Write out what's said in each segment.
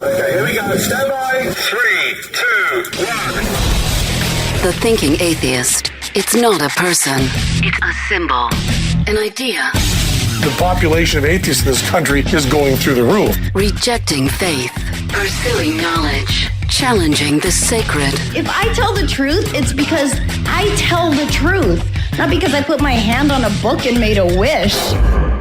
Okay, here we go. Stand by. 3, 2, 1. The thinking atheist. It's not a person. It's a symbol. An idea. The population of atheists in this country is going through the roof. Rejecting faith. Pursuing knowledge. Challenging the sacred. If I tell the truth, it's because I tell the truth. Not because I put my hand on a book and made a wish.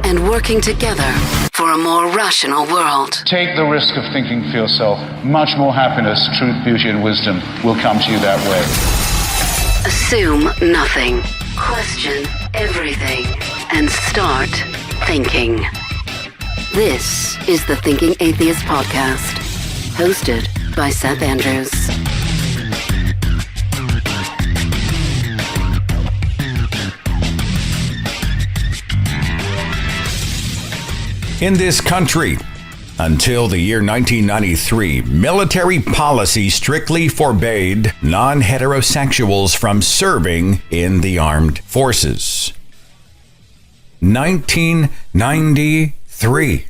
And working together for a more rational world. Take the risk of thinking for yourself. Much more happiness, truth, beauty, and wisdom will come to you that way. Assume nothing. Question everything. And start thinking. This is the Thinking Atheist Podcast. Hosted by Seth Andrews. In this country, until the year 1993, military policy strictly forbade non-heterosexuals from serving in the armed forces. 1993,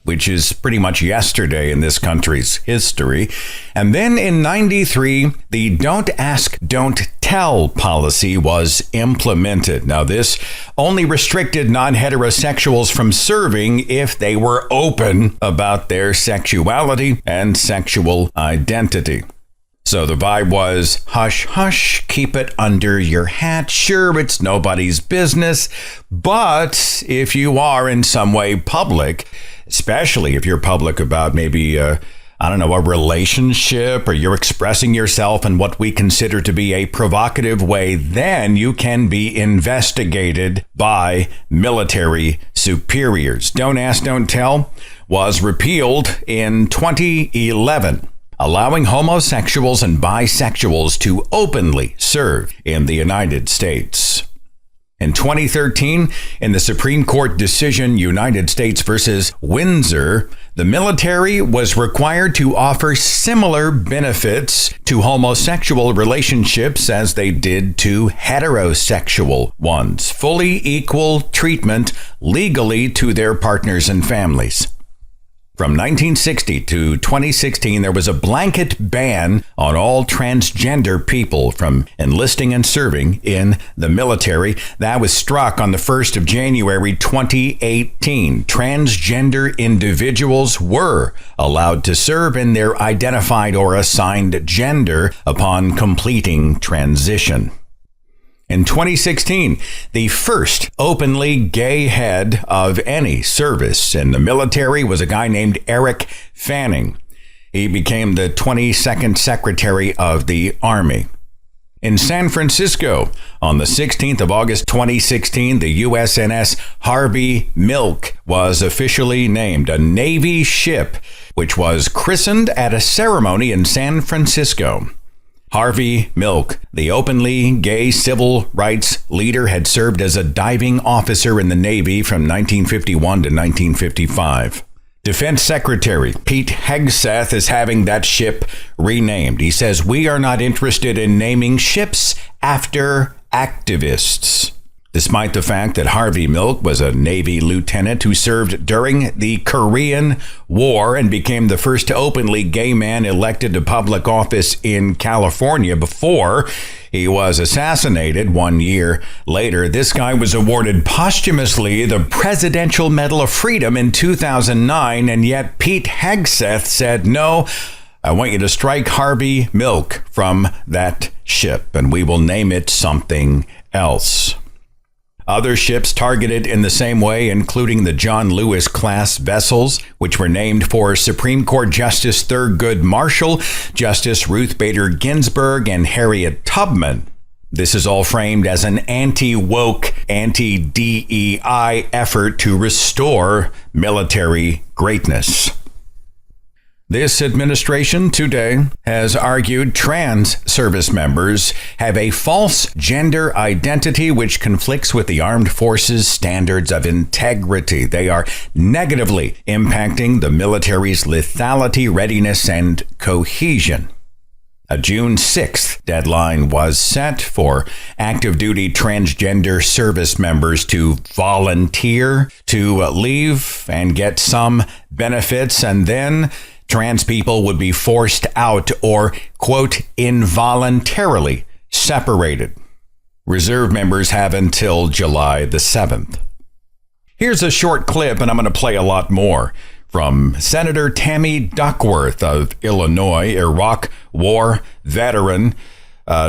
which is pretty much yesterday in this country's history. And then in 93, the Don't Ask, Don't Tell policy was implemented. Now, this only restricted non-heterosexuals from serving if they were open about their sexuality and sexual identity. So the vibe was, hush, hush, keep it under your hat. Sure, it's nobody's business. But if you are in some way public, especially if you're public about maybe, a relationship, or you're expressing yourself in what we consider to be a provocative way, then you can be investigated by military superiors. Don't Ask, Don't Tell was repealed in 2011. Allowing homosexuals and bisexuals to openly serve in the United States. In 2013, in the Supreme Court decision United States versus Windsor, the military was required to offer similar benefits to homosexual relationships as they did to heterosexual ones. Fully equal treatment legally to their partners and families. From 1960 to 2016, there was a blanket ban on all transgender people from enlisting and serving in the military. That was struck on the 1st of January 2018. Transgender individuals were allowed to serve in their identified or assigned gender upon completing transition. In 2016, the first openly gay head of any service in the military was a guy named Eric Fanning. He became the 22nd Secretary of the Army. In San Francisco, on the 16th of August 2016, the USNS Harvey Milk was officially named a Navy ship, which was christened at a ceremony in San Francisco. Harvey Milk, the openly gay civil rights leader, had served as a diving officer in the Navy from 1951 to 1955. Defense Secretary Pete Hegseth is having that ship renamed. He says, "We are not interested in naming ships after activists." Despite the fact that Harvey Milk was a Navy lieutenant who served during the Korean War and became the first openly gay man elected to public office in California before he was assassinated 1 year later, this guy was awarded posthumously the Presidential Medal of Freedom in 2009, and yet Pete Hegseth said, "No, I want you to strike Harvey Milk from that ship, and we will name it something else." Other ships targeted in the same way, including the John Lewis-class vessels, which were named for Supreme Court Justice Thurgood Marshall, Justice Ruth Bader Ginsburg, and Harriet Tubman. This is all framed as an anti-woke, anti-DEI effort to restore military greatness. This administration today has argued trans service members have a false gender identity which conflicts with the armed forces' standards of integrity. They are negatively impacting the military's lethality, readiness, and cohesion. A June 6th deadline was set for active duty transgender service members to volunteer to leave and get some benefits, and then trans people would be forced out or, quote, involuntarily separated. Reserve members have until July the 7th. Here's a short clip, and I'm going to play a lot more, from Senator Tammy Duckworth of Illinois, Iraq War veteran.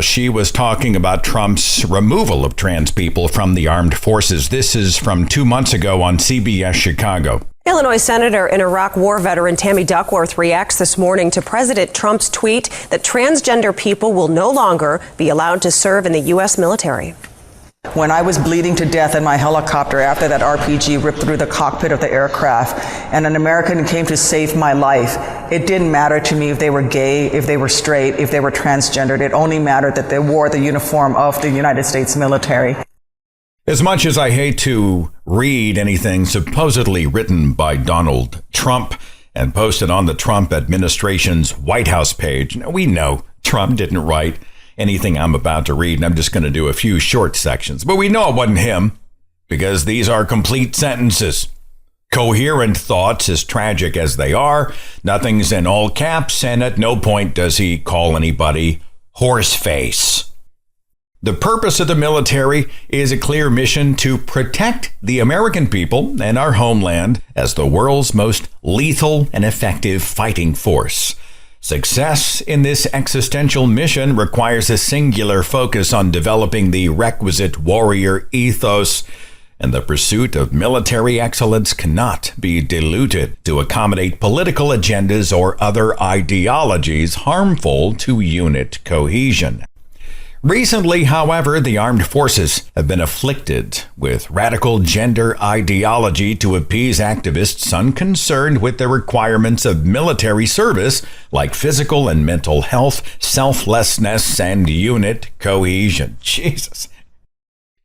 She was talking about Trump's removal of trans people from the armed forces. This is from 2 months ago on CBS Chicago. Illinois Senator and Iraq War veteran Tammy Duckworth reacts this morning to President Trump's tweet that transgender people will no longer be allowed to serve in the U.S. military. When I was bleeding to death in my helicopter after that RPG ripped through the cockpit of the aircraft and an American came to save my life, it didn't matter to me if they were gay, if they were straight, if they were transgendered. It only mattered that they wore the uniform of the United States military. As much as I hate to read anything supposedly written by Donald Trump and posted on the Trump administration's White House page, we know Trump didn't write anything I'm about to read, and I'm just going to do a few short sections. But we know it wasn't him, because these are complete sentences. Coherent thoughts, as tragic as they are. Nothing's in all caps, and at no point does he call anybody horseface. The purpose of the military is a clear mission to protect the American people and our homeland as the world's most lethal and effective fighting force. Success in this existential mission requires a singular focus on developing the requisite warrior ethos, and the pursuit of military excellence cannot be diluted to accommodate political agendas or other ideologies harmful to unit cohesion. Recently, however, the armed forces have been afflicted with radical gender ideology to appease activists unconcerned with the requirements of military service, like physical and mental health, selflessness, and unit cohesion. Jesus.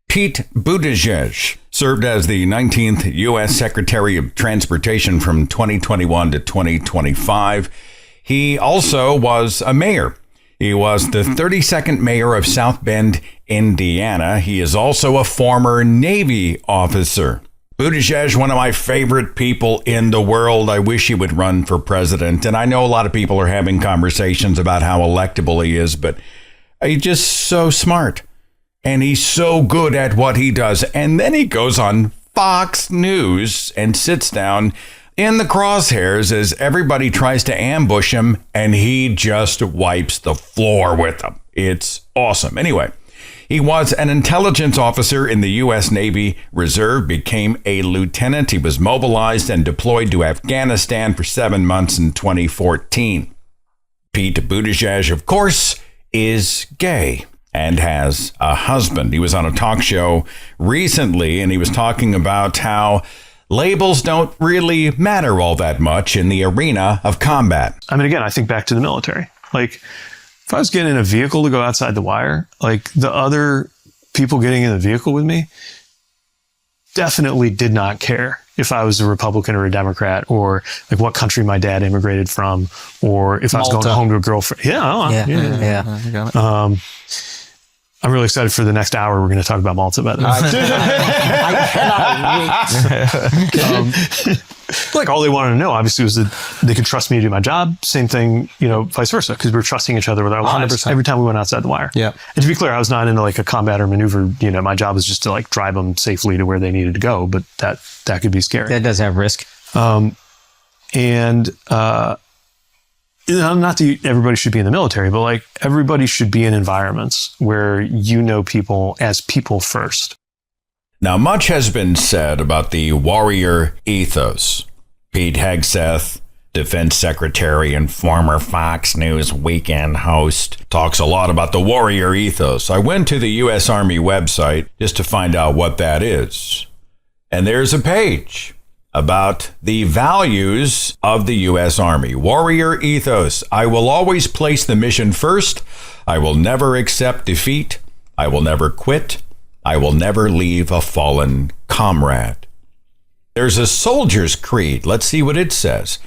Pete Buttigieg served as the 19th U.S. Secretary of Transportation from 2021 to 2025. He also was a mayor. He was the 32nd mayor of South Bend, Indiana. He is also a former Navy officer. Buttigieg, one of my favorite people in the world. I wish he would run for president. And I know a lot of people are having conversations about how electable he is, but he's just so smart. And he's so good at what he does. And then he goes on Fox News and sits down in the crosshairs as everybody tries to ambush him, and he just wipes the floor with them. It's awesome. Anyway, he was an intelligence officer in the U.S. Navy Reserve, became a lieutenant. He was mobilized and deployed to Afghanistan for 7 months in 2014. Pete Buttigieg, of course, is gay and has a husband. He was on a talk show recently, and he was talking about how labels don't really matter all that much in the arena of combat. I mean, again, I think back to the military. Like, if I was getting in a vehicle to go outside the wire, like the other people getting in the vehicle with me definitely did not care if I was a Republican or a Democrat, or like what country my dad immigrated from, or if I was going home to a girlfriend. Yeah. I got it. I'm really excited for the next hour. We're going to talk about Malta, by the way. I cannot wait. Like, all they wanted to know, obviously, was that they could trust me to do my job. Same thing, vice versa, because we're trusting each other with our lives 100%. every time we went outside the wire. Yeah. And to be clear, I was not into like a combat or maneuver. My job was just to like drive them safely to where they needed to go. But that could be scary. That does have risk. Not that everybody should be in the military, but like everybody should be in environments where people as people first. Now, much has been said about the warrior ethos. Pete Hegseth, Defense Secretary and former Fox News weekend host, talks a lot about the warrior ethos. I went to the U.S. Army website just to find out what that is. And there's a page about the values of the U.S. Army. Warrior ethos. I will always place the mission first. I will never accept defeat. I will never quit. I will never leave a fallen comrade. There's a soldier's creed. Let's see what it says.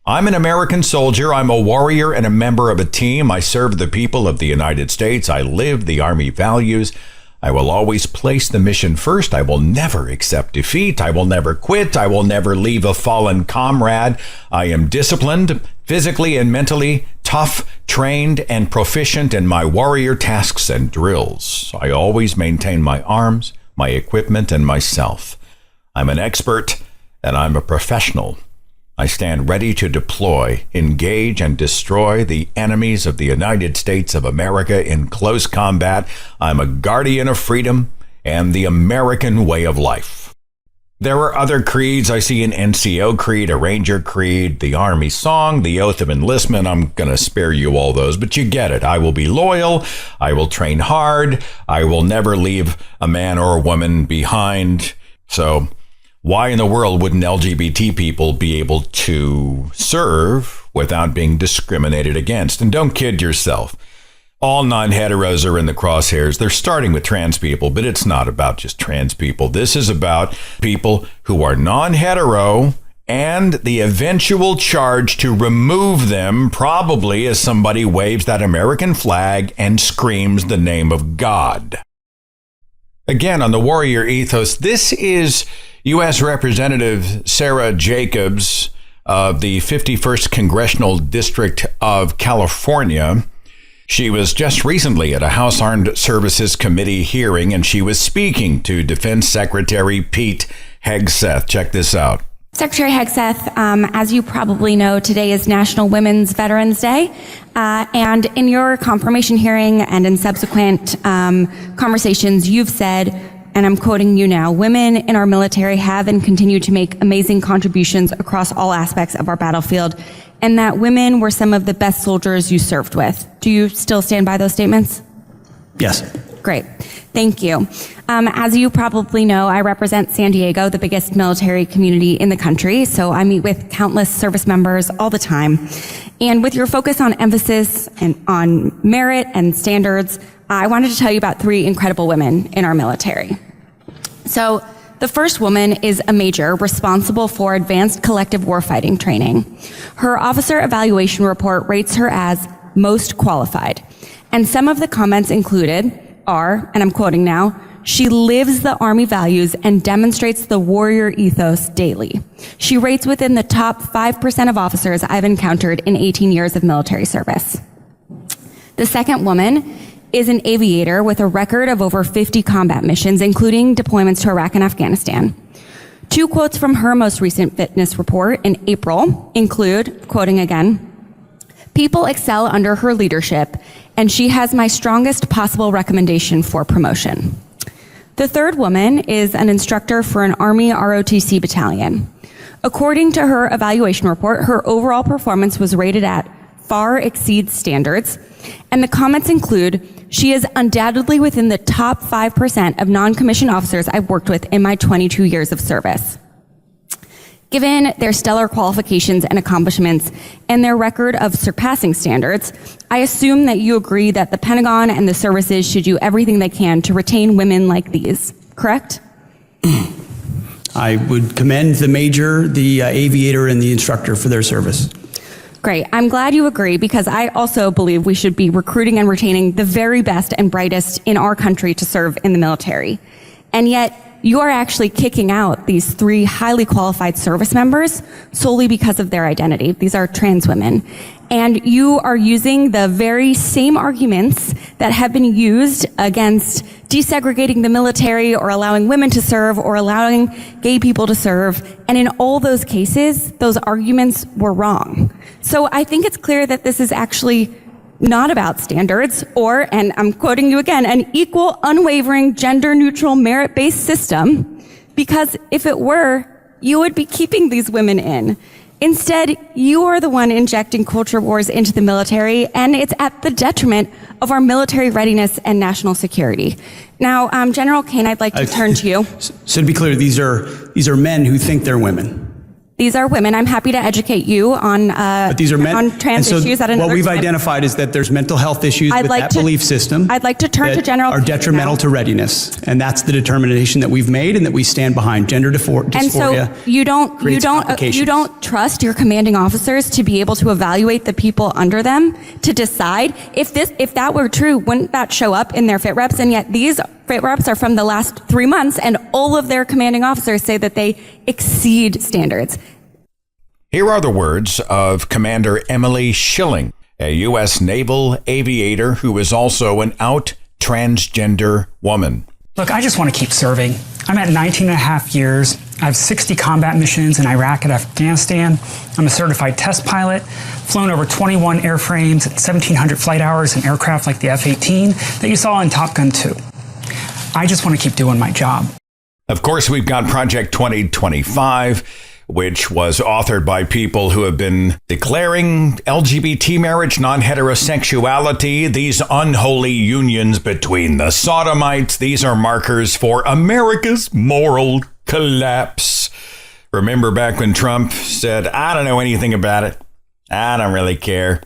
I'm an American soldier. I'm a warrior and a member of a team. I serve the people of the United States. I live the Army values. I will always place the mission first. I will never accept defeat. I will never quit. I will never leave a fallen comrade. I am disciplined, physically and mentally tough, trained, and proficient in my warrior tasks and drills. I always maintain my arms, my equipment, and myself. I'm an expert, and I'm a professional. I stand ready to deploy, engage, and destroy the enemies of the United States of America in close combat. I'm a guardian of freedom and the American way of life. There are other creeds. I see an NCO creed, a Ranger creed, the Army song, the Oath of Enlistment. I'm going to spare you all those, but you get it. I will be loyal. I will train hard. I will never leave a man or a woman behind. So why in the world wouldn't LGBT people be able to serve without being discriminated against? And don't kid yourself. All non-heteros are in the crosshairs. They're starting with trans people, but it's not about just trans people. This is about people who are non-hetero and the eventual charge to remove them, probably as somebody waves that American flag and screams the name of God. Again, on the warrior ethos, this is U.S. Representative Sarah Jacobs of the 51st Congressional District of California. She was just recently at a House Armed Services Committee hearing, and she was speaking to Defense Secretary Pete Hegseth. Check this out. Secretary Hegseth, as you probably know, today is National Women's Veterans Day. And in your confirmation hearing and in subsequent conversations, you've said, and I'm quoting you now, women in our military have and continue to make amazing contributions across all aspects of our battlefield, and that women were some of the best soldiers you served with. Do you still stand by those statements? Yes. Great. Thank you. As you probably know, I represent San Diego, the biggest military community in the country, so I meet with countless service members all the time. And with your focus on emphasis and on merit and standards, I wanted to tell you about 3 incredible women in our military. So the first woman is a major responsible for advanced collective warfighting training. Her officer evaluation report rates her as most qualified. And some of the comments included are, and I'm quoting now, she lives the Army values and demonstrates the warrior ethos daily. She rates within the top 5% of officers I've encountered in 18 years of military service. The second woman is an aviator with a record of over 50 combat missions, including deployments to Iraq and Afghanistan. 2 quotes from her most recent fitness report in April include, quoting again, "People excel under her leadership, and she has my strongest possible recommendation for promotion." The third woman is an instructor for an Army ROTC battalion. According to her evaluation report, her overall performance was rated at far exceeds standards, and the comments include, "She is undoubtedly within the top 5% of non-commissioned officers I've worked with in my 22 years of service." Given their stellar qualifications and accomplishments and their record of surpassing standards, I assume that you agree that the Pentagon and the services should do everything they can to retain women like these, correct? I would commend the major, the aviator, and the instructor for their service. Great. I'm glad you agree, because I also believe we should be recruiting and retaining the very best and brightest in our country to serve in the military. And yet, you are actually kicking out these 3 highly qualified service members solely because of their identity. These are trans women. And you are using the very same arguments that have been used against desegregating the military or allowing women to serve or allowing gay people to serve. And in all those cases, those arguments were wrong. So I think it's clear that this is actually not about standards or, and I'm quoting you again, an equal, unwavering, gender-neutral, merit-based system, because if it were, you would be keeping these women in. Instead, you are the one injecting culture wars into the military, and it's at the detriment of our military readiness and national security. Now, General Kane, I'd like to turn to you. So to be clear, these are men who think they're women. These are women. I'm happy to educate you on but these are men, on trans and so issues at another what we've time. identified is that there's mental health issues with that belief system. I'd like to turn to General are detrimental to readiness, and that's the determination that we've made and that we stand behind. Gender dysphoria. And so you don't trust your commanding officers to be able to evaluate the people under them to decide if that were true, wouldn't that show up in their fit reps? And yet these fit reps are from the last 3 months, and all of their commanding officers say that they exceed standards. Here are the words of Commander Emily Schilling, a U.S. naval aviator who is also an out transgender woman. Look, I just want to keep serving. I'm at 19 and a half years. I have 60 combat missions in Iraq and Afghanistan. I'm a certified test pilot, flown over 21 airframes at 1,700 flight hours in aircraft like the F-18 that you saw in Top Gun 2. I just want to keep doing my job. Of course, we've got Project 2025, which was authored by people who have been declaring LGBT marriage, non-heterosexuality, these unholy unions between the sodomites. These are markers for America's moral collapse. Remember back when Trump said, I don't know anything about it. I don't really care.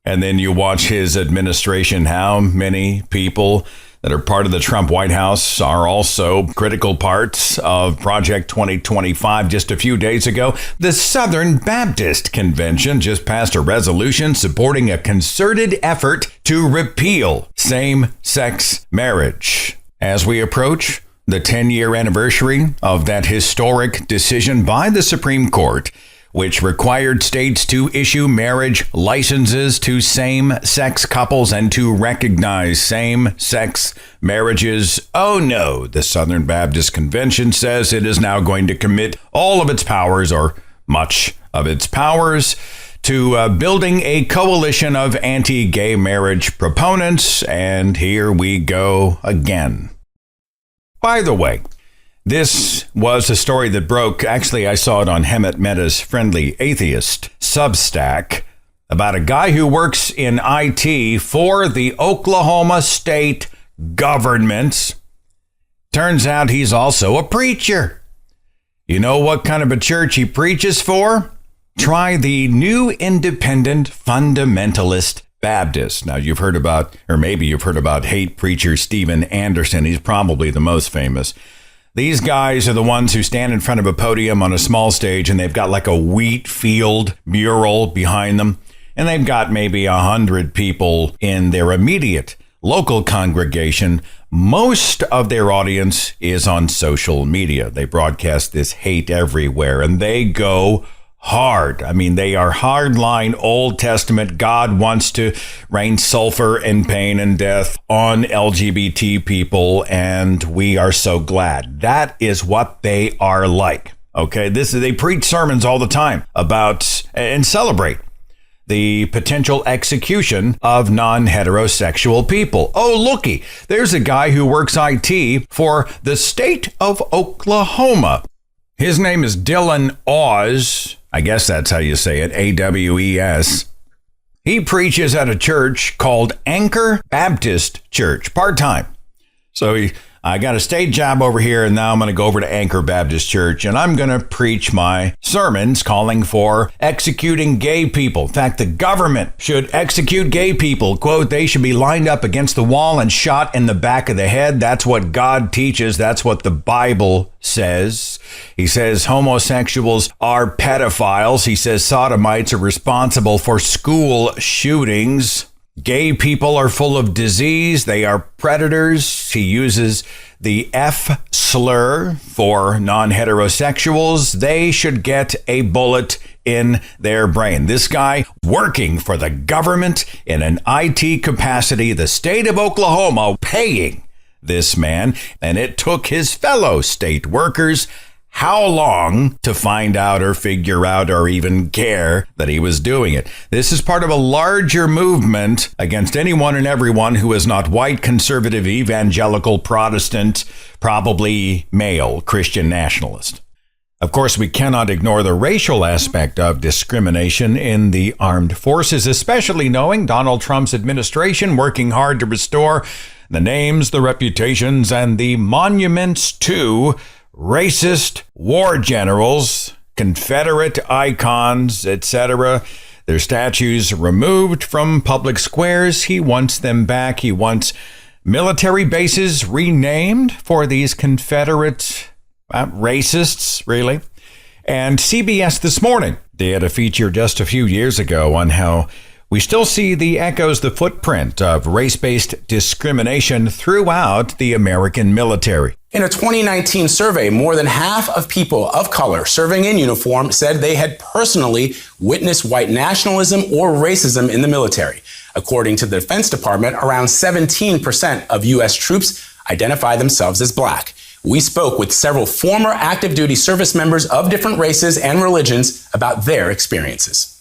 And then you watch his administration, how many people that are part of the Trump White House are also critical parts of Project 2025. Just a few days ago, the Southern Baptist Convention just passed a resolution supporting a concerted effort to repeal same-sex marriage. As we approach the 10-year anniversary of that historic decision by the Supreme Court, which required states to issue marriage licenses to same-sex couples and to recognize same-sex marriages. Oh no, the Southern Baptist Convention says it is now going to commit all of its powers, or much of its powers, to building a coalition of anti-gay marriage proponents, and here we go again. By the way, this was a story that broke. Actually, I saw it on Hemet Mehta's Friendly Atheist Substack about a guy who works in IT for the Oklahoma state government. Turns out he's also a preacher. You know what kind of a church he preaches for? Try the New Independent Fundamentalist Baptist. Now, you've heard about, or maybe you've heard about hate preacher Steven Anderson. He's probably the most famous. These guys are the ones who stand in front of a podium on a small stage, and they've got like a wheat field mural behind them, and they've got maybe 100 people in their immediate local congregation. Most of their audience is on social media. They broadcast this hate everywhere, and they go hard. I mean, they are hardline Old Testament. God wants to rain sulfur and pain and death on LGBT people, and we are so glad. That is what they are like. Okay, they preach sermons all the time about and celebrate the potential execution of non-heterosexual people. Oh, looky, there's a guy who works IT for the state of Oklahoma. His name is Dylan Awes. I guess that's how you say it, A-W-E-S. He preaches at a church called Anchor Baptist Church, part-time. So I got a state job over here, and now I'm going to go over to Anchor Baptist Church, and I'm going to preach my sermons calling for executing gay people. In fact, the government should execute gay people. Quote, they should be lined up against the wall and shot in the back of the head. That's what God teaches. That's what the Bible says. He says homosexuals are pedophiles. He says sodomites are responsible for school shootings. Gay people are full of disease. They are predators. He uses the F slur for non-heterosexuals. They should get a bullet in their brain. This guy working for the government in an IT capacity, the state of Oklahoma paying this man, and it took his fellow state workers how long to find out or figure out or even care that he was doing it. This is part of a larger movement against anyone and everyone who is not white, conservative, evangelical, Protestant, probably male, Christian nationalist. Of course, we cannot ignore the racial aspect of discrimination in the armed forces, especially knowing Donald Trump's administration working hard to restore the names, the reputations, and the monuments to racist war generals, Confederate icons, etc. Their statues removed from public squares. He wants them back. He wants military bases renamed for these Confederate racists, really. And CBS this morning did a feature just a few years ago on how we still see the echoes, the footprint of race-based discrimination throughout the American military. In a 2019 survey, more than half of people of color serving in uniform said they had personally witnessed white nationalism or racism in the military. According to the Defense Department, around 17% of U.S. troops identify themselves as black. We spoke with several former active duty service members of different races and religions about their experiences.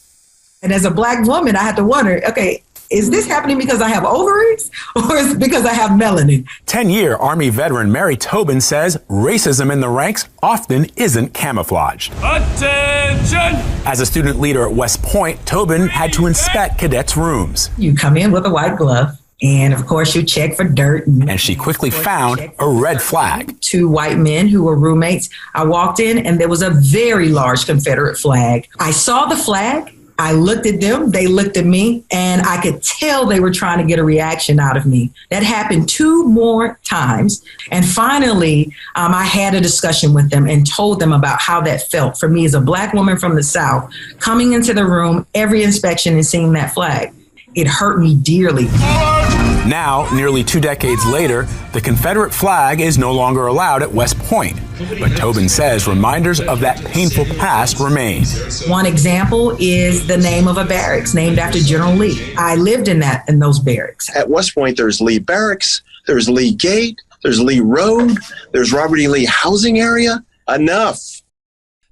And as a black woman, I had to wonder, okay, is this happening because I have ovaries or is it because I have melanin? 10-year Army veteran Mary Tobin says racism in the ranks often isn't camouflaged. Attention! As a student leader at West Point, Tobin had to inspect cadets' rooms. You come in with a white glove, and of course you check for dirt. And she quickly found a red flag. 2 white men who were roommates. I walked in and there was a very large Confederate flag. I saw the flag. I looked at them, they looked at me, and I could tell they were trying to get a reaction out of me. That happened 2 more times. And finally, I had a discussion with them and told them about how that felt for me as a black woman from the South, coming into the room, every inspection and seeing that flag. It hurt me dearly. Now, nearly 2 decades later, the Confederate flag is no longer allowed at West Point. But Tobin says reminders of that painful past remain. One example is the name of a barracks named after General Lee. I lived in those barracks. At West Point, there's Lee Barracks, there's Lee Gate, there's Lee Road, there's Robert E. Lee Housing Area. Enough.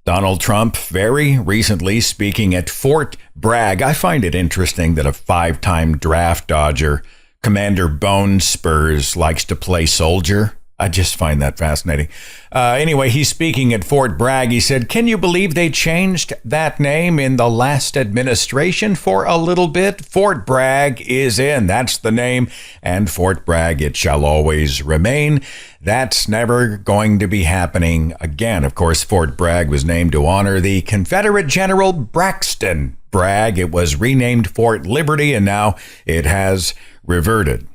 Donald Trump very recently speaking at Fort Bragg. I find it interesting that a 5-time draft dodger, Commander Bone Spurs, likes to play soldier. I just find that fascinating. Anyway, he's speaking at Fort Bragg. He said, "Can you believe they changed that name in the last administration for a little bit? Fort Bragg is in. That's the name. And Fort Bragg, it shall always remain. That's never going to be happening again." Of course, Fort Bragg was named to honor the Confederate General Braxton Bragg. It was renamed Fort Liberty, and now it has reverted.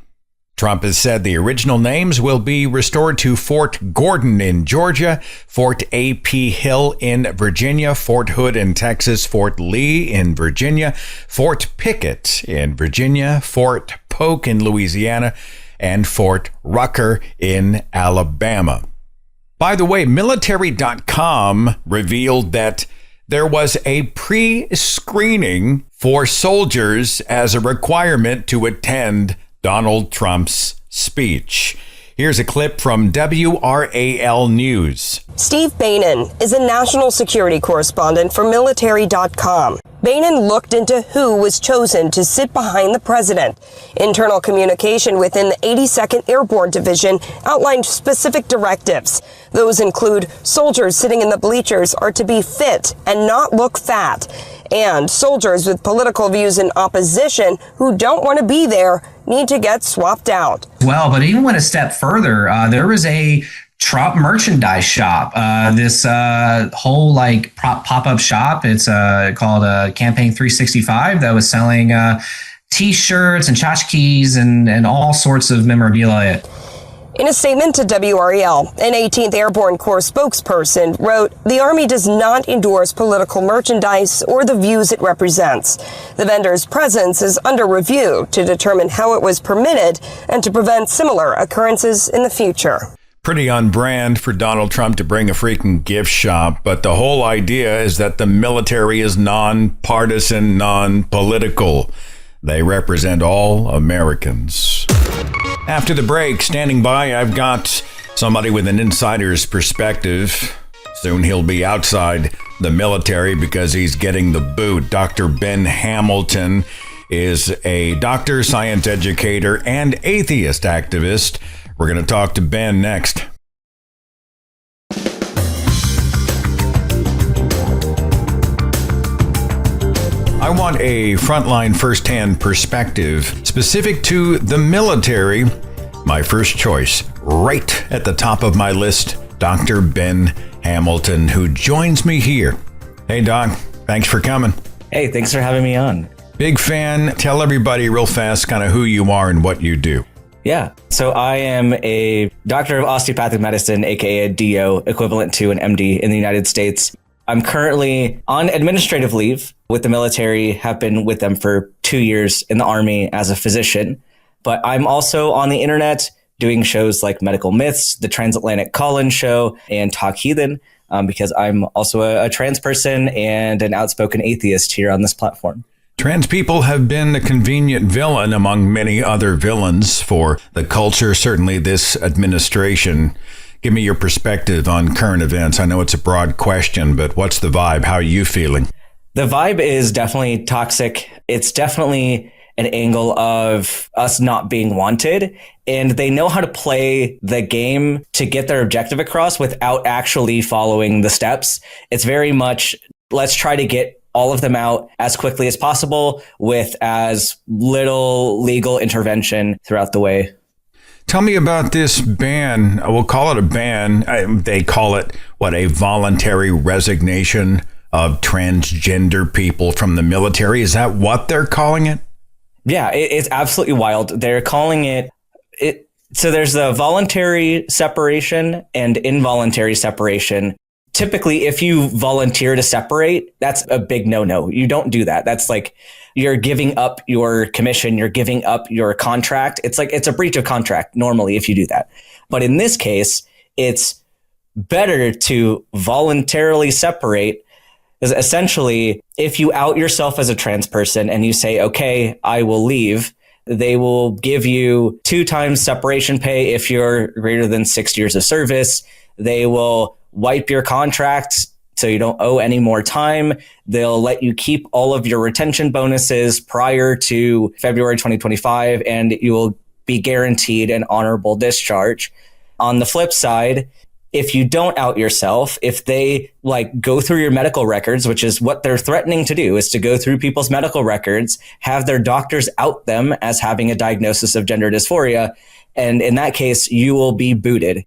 Trump has said the original names will be restored to Fort Gordon in Georgia, Fort A.P. Hill in Virginia, Fort Hood in Texas, Fort Lee in Virginia, Fort Pickett in Virginia, Fort Polk in Louisiana, and Fort Rucker in Alabama. By the way, military.com revealed that there was a pre-screening for soldiers as a requirement to attend Donald Trump's speech. Here's a clip from WRAL News. Steve Bainan is a national security correspondent for military.com. Bainan looked into who was chosen to sit behind the president. Internal communication within the 82nd Airborne Division outlined specific directives. Those include soldiers sitting in the bleachers are to be fit and not look fat. And soldiers with political views in opposition who don't want to be there need to get swapped out. Well, but even went a step further. There was a Trump merchandise shop. This whole pop-up shop. It's called Campaign 365 that was selling T-shirts and tchotchkes and all sorts of memorabilia. In a statement to WRAL, an 18th Airborne Corps spokesperson wrote, "The Army does not endorse political merchandise or the views it represents. The vendor's presence is under review to determine how it was permitted and to prevent similar occurrences in the future." Pretty on brand for Donald Trump to bring a freaking gift shop, but the whole idea is that the military is non-partisan, non-political. They represent all Americans. After the break, standing by, I've got somebody with an insider's perspective. Soon he'll be outside the military because he's getting the boot. Dr. Ben Hamilton is a doctor, science educator, and atheist activist. We're going to talk to Ben next. I want a frontline first-hand perspective specific to the military. My first choice, right at the top of my list, Dr. Ben Hamilton, who joins me here. Hey, Doc, thanks for coming. Hey, thanks for having me on. Big fan. Tell everybody real fast kind of who you are and what you do. Yeah, so I am a doctor of osteopathic medicine, aka a DO, equivalent to an MD in the United States. I'm currently on administrative leave with the military, have been with them for 2 years in the Army as a physician. But I'm also on the internet doing shows like Medical Myths, the Transatlantic Call-In Show, and Talk Heathen, because I'm also a trans person and an outspoken atheist here on this platform. Trans people have been a convenient villain among many other villains for the culture, certainly this administration. Give me your perspective on current events. I know it's a broad question, but what's the vibe? How are you feeling? The vibe is definitely toxic. It's definitely an angle of us not being wanted. And they know how to play the game to get their objective across without actually following the steps. It's very much, let's try to get all of them out as quickly as possible with as little legal intervention throughout the way. Tell me about this ban. We'll call it a ban. They call it, a voluntary resignation of transgender people from the military. Is that what they're calling it? Yeah, it's absolutely wild. They're calling it. So there's the voluntary separation and involuntary separation. Typically, if you volunteer to separate, that's a big no-no. You don't do that. That's like you're giving up your commission. You're giving up your contract. It's a breach of contract normally if you do that. But in this case, it's better to voluntarily separate. Because essentially, if you out yourself as a trans person and you say, okay, I will leave, they will give you 2 times separation pay if you're greater than 6 years of service. They will wipe your contract so you don't owe any more time. They'll let you keep all of your retention bonuses prior to February 2025, and you will be guaranteed an honorable discharge. On the flip side, if you don't out yourself, if they go through your medical records, which is what they're threatening to do, is to go through people's medical records, have their doctors out them as having a diagnosis of gender dysphoria, and in that case, you will be booted.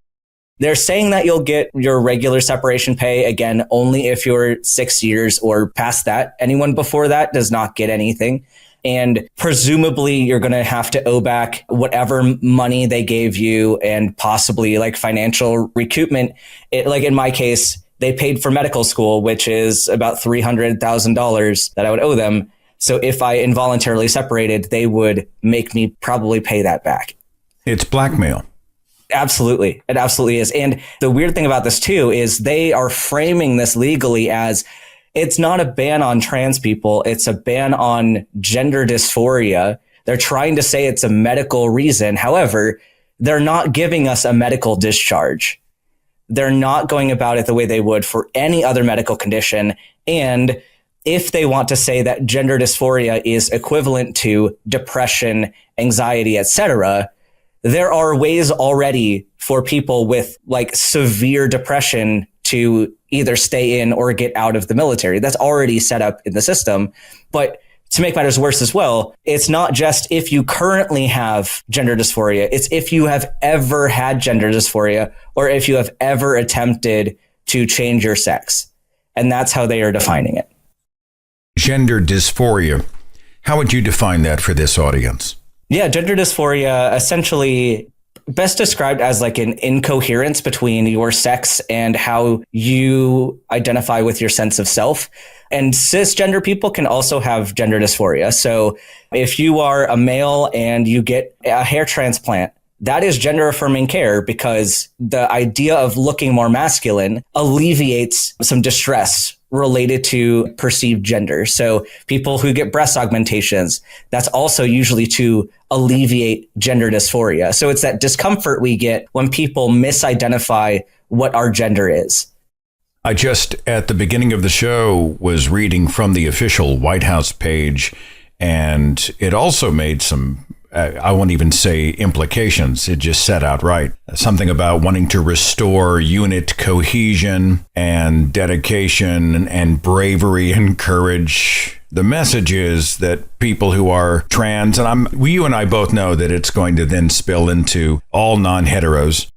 They're saying that you'll get your regular separation pay, again, only if you're 6 years or past that. Anyone before that does not get anything. And presumably you're going to have to owe back whatever money they gave you and possibly financial recoupment. In my case, they paid for medical school, which is about $300,000 that I would owe them. So if I involuntarily separated, they would make me probably pay that back. It's blackmail. Absolutely. It absolutely is. And the weird thing about this too is they are framing this legally as it's not a ban on trans people. It's a ban on gender dysphoria. They're trying to say it's a medical reason. However, they're not giving us a medical discharge. They're not going about it the way they would for any other medical condition. And if they want to say that gender dysphoria is equivalent to depression, anxiety, etc., there are ways already for people with severe depression to either stay in or get out of the military. That's already set up in the system. But to make matters worse as well, it's not just if you currently have gender dysphoria. It's if you have ever had gender dysphoria or if you have ever attempted to change your sex. And that's how they are defining it. Gender dysphoria. How would you define that for this audience? Yeah, gender dysphoria essentially best described as an incoherence between your sex and how you identify with your sense of self. And cisgender people can also have gender dysphoria. So if you are a male and you get a hair transplant, that is gender affirming care because the idea of looking more masculine alleviates some distress related to perceived gender. So people who get breast augmentations, that's also usually to alleviate gender dysphoria. So it's that discomfort we get when people misidentify what our gender is. I just, at the beginning of the show, was reading from the official White House page, and it also made some, I won't even say implications, it just said outright something about wanting to restore unit cohesion and dedication and bravery and courage. The message is that people who are trans, and you and I both know that it's going to then spill into all non-heteros,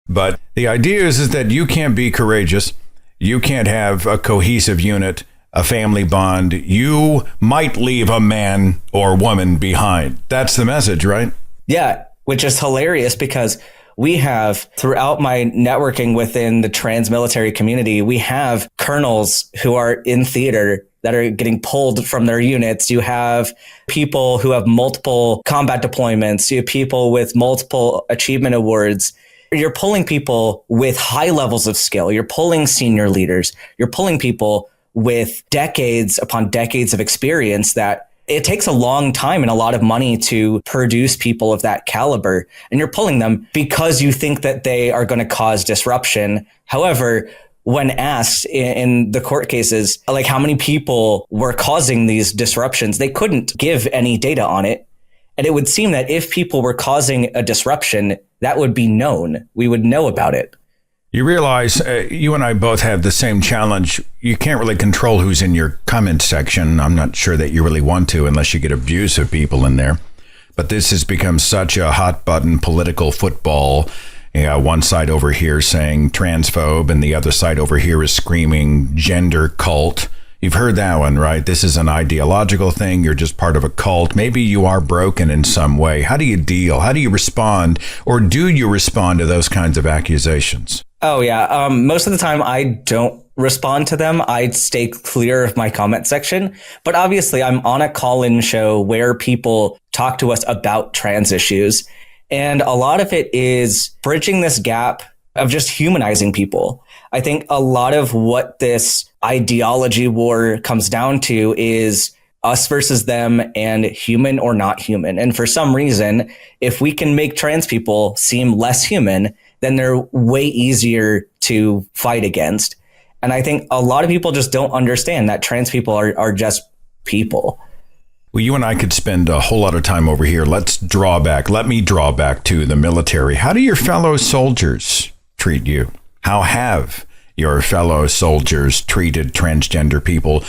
but the idea is that you can't be courageous, you can't have a cohesive unit, a family bond, you might leave a man or woman behind. That's the message, right? Yeah, which is hilarious because we have, throughout my networking within the trans military community, we have colonels who are in theater that are getting pulled from their units. You have people who have multiple combat deployments. You have people with multiple achievement awards. You're pulling people with high levels of skill. You're pulling senior leaders. You're pulling people with decades upon decades of experience that it takes a long time and a lot of money to produce people of that caliber. And you're pulling them because you think that they are going to cause disruption. However, when asked in the court cases, like how many people were causing these disruptions, they couldn't give any data on it. And it would seem that if people were causing a disruption, that would be known. We would know about it. You realize you and I both have the same challenge. You can't really control who's in your comment section. I'm not sure that you really want to unless you get abusive people in there. But this has become such a hot button political football. One side over here saying transphobe and the other side over here is screaming gender cult. You've heard that one, right? This is an ideological thing. You're just part of a cult. Maybe you are broken in some way. How do you deal? How do you respond? Or do you respond to those kinds of accusations? Oh, yeah. Most of the time, I don't respond to them. I stay clear of my comment section. But obviously, I'm on a call-in show where people talk to us about trans issues. And a lot of it is bridging this gap of just humanizing people. I think a lot of what this ideology war comes down to is us versus them and human or not human. And for some reason, if we can make trans people seem less human, then they're way easier to fight against. And I think a lot of people just don't understand that trans people are just people. Well, you and I could spend a whole lot of time over here. Let me draw back to the military. How do your fellow soldiers treat you? How have your fellow soldiers treated transgender people,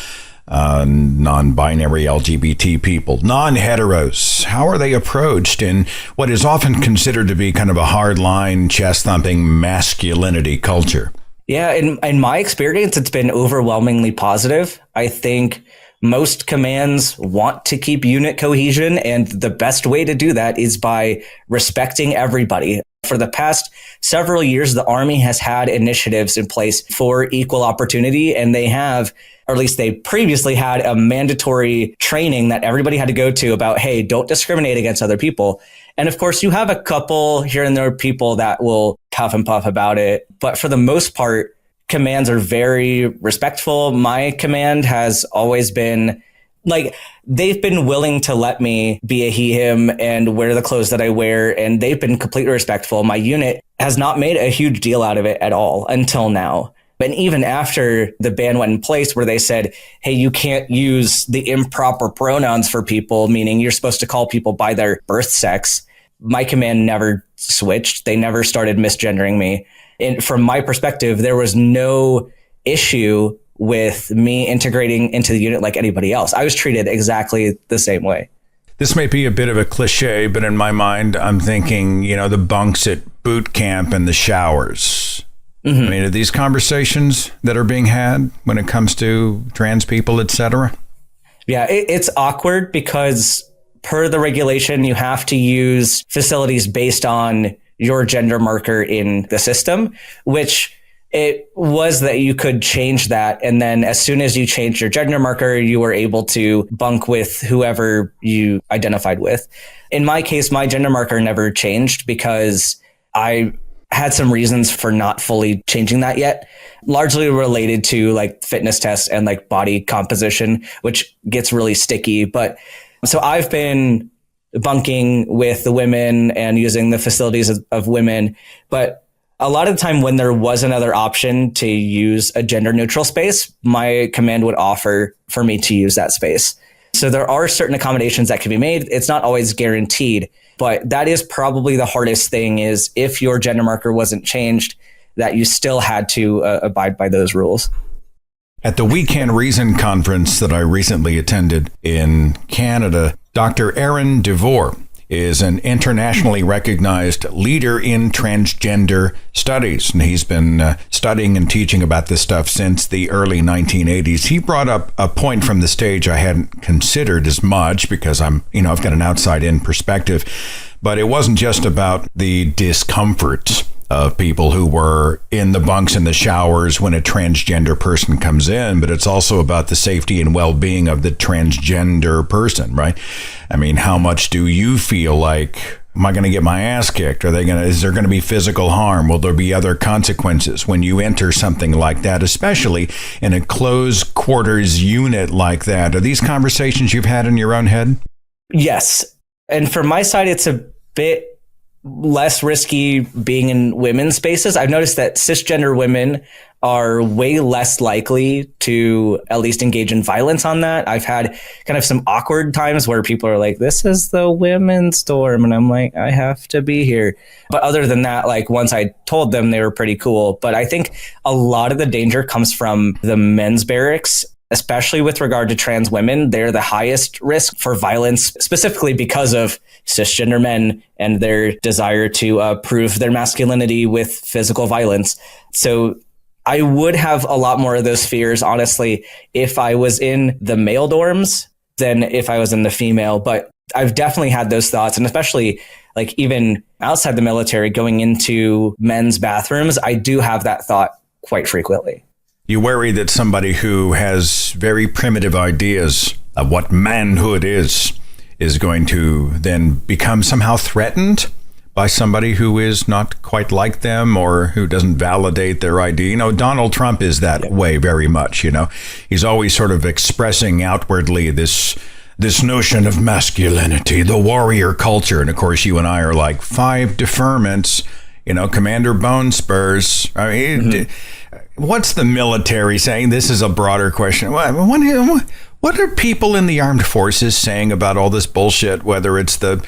non-binary LGBT people, non-heteros? How are they approached in what is often considered to be kind of a hard-line, chest-thumping masculinity culture? Yeah, in my experience, it's been overwhelmingly positive. I think most commands want to keep unit cohesion, and the best way to do that is by respecting everybody. For the past several years, the Army has had initiatives in place for equal opportunity, and they have, or at least they previously had, a mandatory training that everybody had to go to about, hey, don't discriminate against other people. And of course, you have a couple here and there people that will puff and puff about it. But for the most part, commands are very respectful. My command has always been like, they've been willing to let me be a he, him and wear the clothes that I wear. And they've been completely respectful. My unit has not made a huge deal out of it at all until now. And even after the ban went in place where they said, hey, you can't use the improper pronouns for people, meaning you're supposed to call people by their birth sex, my command never switched. They never started misgendering me. And from my perspective, there was no issue with me integrating into the unit like anybody else. I was treated exactly the same way. This may be a bit of a cliche, but in my mind, I'm thinking, the bunks at boot camp and the showers. Mm-hmm. I mean, are these conversations that are being had when it comes to trans people, etc.? Yeah, it's awkward because per the regulation, you have to use facilities based on your gender marker in the system, which it was that you could change that. And then as soon as you changed your gender marker, you were able to bunk with whoever you identified with. In my case, my gender marker never changed because I had some reasons for not fully changing that yet, largely related to like fitness tests and like body composition, which gets really sticky. But so I've been bunking with the women and using the facilities of women. But a lot of the time when there was another option to use a gender neutral space, my command would offer for me to use that space. So there are certain accommodations that can be made. It's not always guaranteed, but that is probably the hardest thing is if your gender marker wasn't changed, that you still had to abide by those rules. At the We Can Reason conference that I recently attended in Canada, Dr. Aaron DeVore is an internationally recognized leader in transgender studies. And he's been studying and teaching about this stuff since the early 1980s. He brought up a point from the stage I hadn't considered as much because I've got an outside-in perspective. But it wasn't just about the discomfort of people who were in the bunks in the showers when a transgender person comes in, but it's also about the safety and well-being of the transgender person, right? I mean, how much do you feel like, am I going to get my ass kicked? Is there going to be physical harm? Will there be other consequences when you enter something like that, especially in a closed quarters unit like that? Are these conversations you've had in your own head? Yes. And from my side, it's a bit less risky being in women's spaces. I've noticed that cisgender women are way less likely to at least engage in violence on that. I've had kind of some awkward times where people are like, this is the women's dorm. And I'm like, I have to be here. But other than that, like once I told them, they were pretty cool. But I think a lot of the danger comes from the men's barracks, especially with regard to trans women. They're the highest risk for violence, specifically because of cisgender men and their desire to prove their masculinity with physical violence. So I would have a lot more of those fears, honestly, if I was in the male dorms than if I was in the female. But I've definitely had those thoughts, and especially like even outside the military, going into men's bathrooms, I do have that thought quite frequently. You worry that somebody who has very primitive ideas of what manhood is going to then become somehow threatened by somebody who is not quite like them or who doesn't validate their idea. You know, Donald Trump is that way very much, you know. He's always sort of expressing outwardly this notion of masculinity, the warrior culture. And of course, you and I are like 5 deferments, you know, Commander Bone Spurs. I mean, what's the military saying? This is a broader question. What are people in the armed forces saying about all this bullshit, whether it's the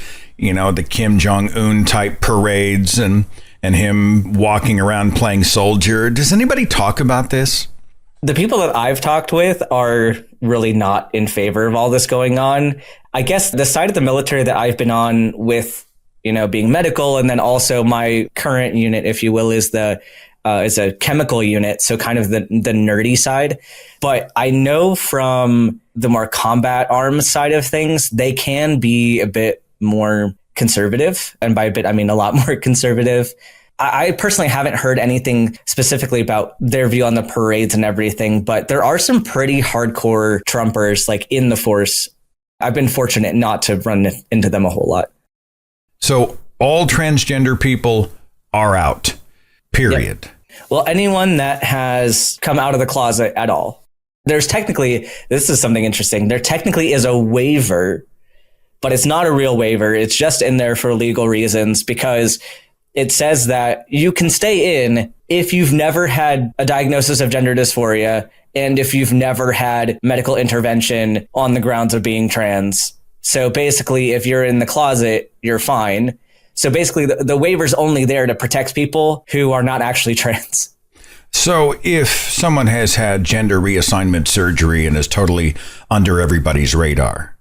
Kim Jong-un type parades and him walking around playing soldier? Does anybody talk about this? The people that I've talked with are really not in favor of all this going on. I guess the side of the military that I've been on with, being medical, and then also my current unit, if you will, is a chemical unit. So kind of the nerdy side. But I know from the more combat arms side of things, they can be a bit more conservative. And by a bit, I mean a lot more conservative. I personally haven't heard anything specifically about their view on the parades and everything, but there are some pretty hardcore Trumpers like in the force. I've been fortunate not to run into them a whole lot. So all transgender people are out, period. Yep. Well, anyone that has come out of the closet at all. There's technically, this is something interesting. There technically is a waiver, but it's not a real waiver. It's just in there for legal reasons because it says that you can stay in if you've never had a diagnosis of gender dysphoria and if you've never had medical intervention on the grounds of being trans. So basically, if you're in the closet, you're fine. So basically, the waiver's only there to protect people who are not actually trans. So if someone has had gender reassignment surgery and is totally under everybody's radar,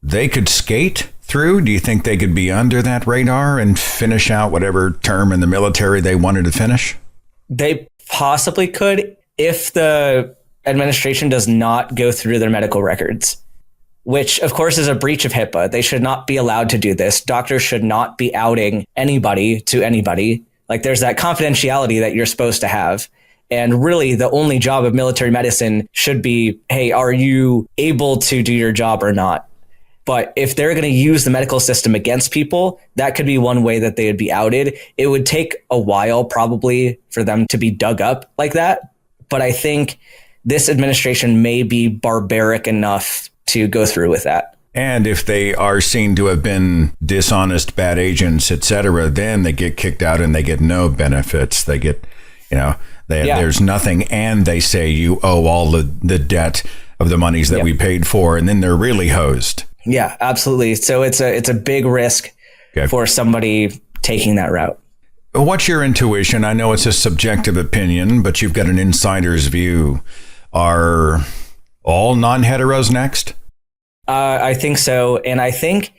they could skate through? Do you think they could be under that radar and finish out whatever term in the military they wanted to finish? They possibly could if the administration does not go through their medical records, which of course is a breach of HIPAA. They should not be allowed to do this. Doctors should not be outing anybody to anybody. Like there's that confidentiality that you're supposed to have. And really the only job of military medicine should be, hey, are you able to do your job or not? But if they're going to use the medical system against people, that could be one way that they would be outed. It would take a while probably for them to be dug up like that. But I think this administration may be barbaric enough to go through with that. And if they are seen to have been dishonest, bad agents, etc., then they get kicked out and they get no benefits. They get, there's nothing. And they say you owe all the debt of the monies that we paid for. And then they're really hosed. Yeah, absolutely. So it's a big risk for somebody taking that route. What's your intuition? I know it's a subjective opinion, but you've got an insider's view. Are all non-heteros next? I think so. And I think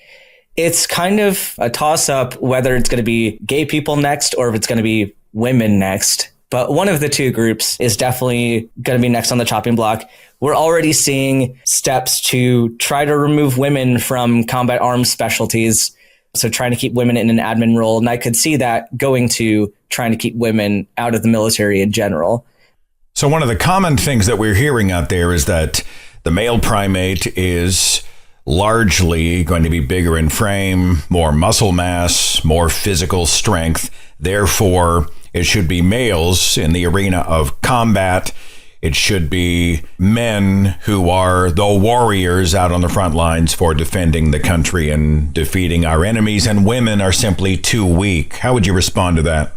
it's kind of a toss-up whether it's going to be gay people next or if it's going to be women next. But one of the two groups is definitely going to be next on the chopping block. We're already seeing steps to try to remove women from combat arms specialties. So trying to keep women in an admin role. And I could see that going to trying to keep women out of the military in general. So one of the common things that we're hearing out there is that the male primate is largely going to be bigger in frame, more muscle mass, more physical strength. Therefore, it should be males in the arena of combat. It should be men who are the warriors out on the front lines for defending the country and defeating our enemies, and women are simply too weak. How would you respond to that?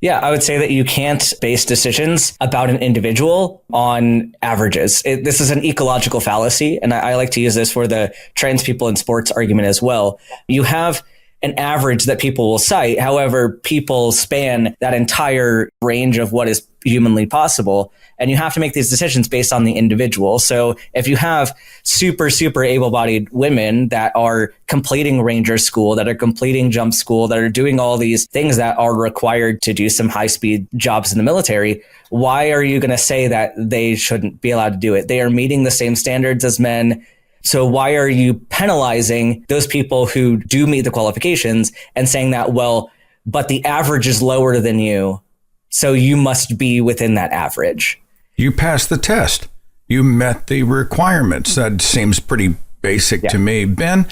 Yeah, I would say that you can't base decisions about an individual on averages. This is an ecological fallacy, and I like to use this for the trans people in sports argument as well. You have an average that people will cite. However, people span that entire range of what is humanly possible. And you have to make these decisions based on the individual. So if you have super, super able-bodied women that are completing ranger school, that are completing jump school, that are doing all these things that are required to do some high-speed jobs in the military, why are you going to say that they shouldn't be allowed to do it? They are meeting the same standards as men. So why are you penalizing those people who do meet the qualifications and saying that, well, but the average is lower than you, so you must be within that average? You passed the test. You met the requirements. That seems pretty basic to me. Ben,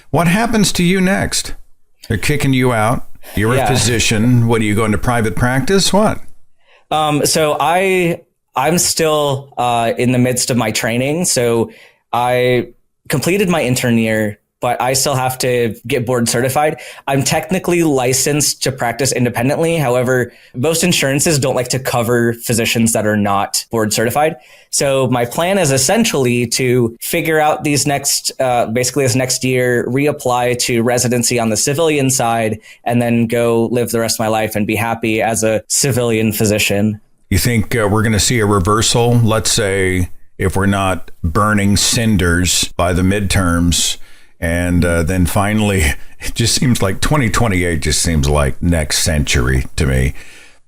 what happens to you next? They're kicking you out. You're a physician. What, do you go into private practice? What? So I'm still in the midst of my training. So I completed my intern year, but I still have to get board certified. I'm technically licensed to practice independently. However, most insurances don't like to cover physicians that are not board certified. So my plan is essentially to figure out these basically this next year, reapply to residency on the civilian side, and then go live the rest of my life and be happy as a civilian physician. You think we're going to see a reversal? Let's say if we're not burning cinders by the midterms, and then finally, it just seems like 2028 just seems like next century to me.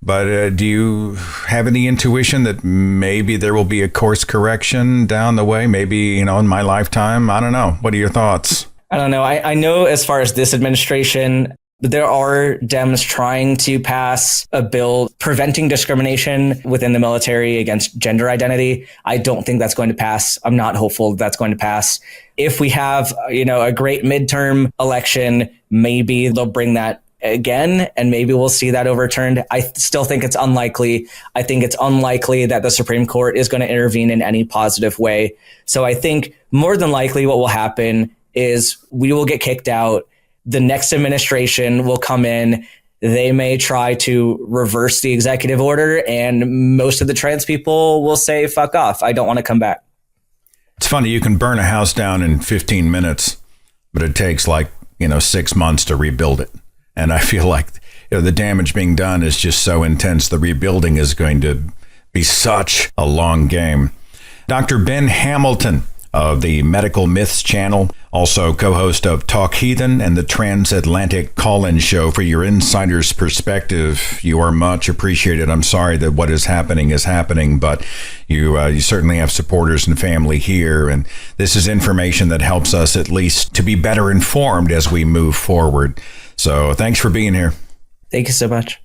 But do you have any intuition that maybe there will be a course correction down the way? Maybe, in my lifetime? I don't know. What are your thoughts? I don't know. I know as far as this administration, there are Dems trying to pass a bill preventing discrimination within the military against gender identity. I don't think that's going to pass. I'm not hopeful that's going to pass. If we have, a great midterm election, maybe they'll bring that again, and maybe we'll see that overturned. I still think it's unlikely. I think it's unlikely that the Supreme Court is going to intervene in any positive way. So I think more than likely what will happen is we will get kicked out. The next administration will come in. They may try to reverse the executive order, and most of the trans people will say, fuck off. I don't want to come back. It's funny. You can burn a house down in 15 minutes, but it takes 6 months to rebuild it. And I feel like the damage being done is just so intense. The rebuilding is going to be such a long game. Dr. Ben Hamilton of the Medical Myths channel, also co-host of Talk Heathen and the Transatlantic Call-In Show. For your insider's perspective, you are much appreciated. I'm sorry that what is happening, but you certainly have supporters and family here, and this is information that helps us at least to be better informed as we move forward. So thanks for being here. Thank you so much.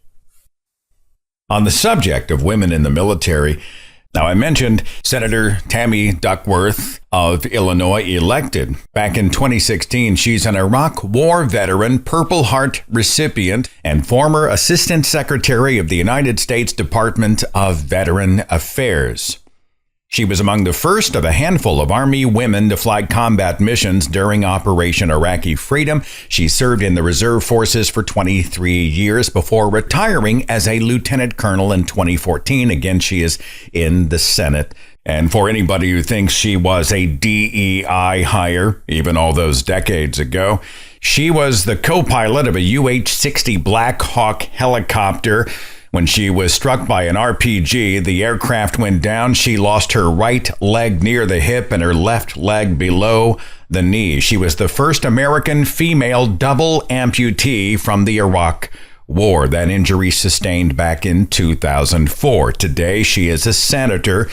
On the subject of women in the military, now, I mentioned Senator Tammy Duckworth of Illinois elected. Back in 2016, she's an Iraq War veteran, Purple Heart recipient, and former Assistant Secretary of the United States Department of Veteran Affairs. She was among the first of a handful of Army women to fly combat missions during Operation Iraqi Freedom. She served in the reserve forces for 23 years before retiring as a lieutenant colonel in 2014. Again, she is in the Senate. And for anybody who thinks she was a DEI hire, even all those decades ago, she was the co-pilot of a UH-60 Black Hawk helicopter. When she was struck by an RPG, the aircraft went down. She lost her right leg near the hip and her left leg below the knee. She was the first American female double amputee from the Iraq War. That injury sustained back in 2004. Today, she is a senator.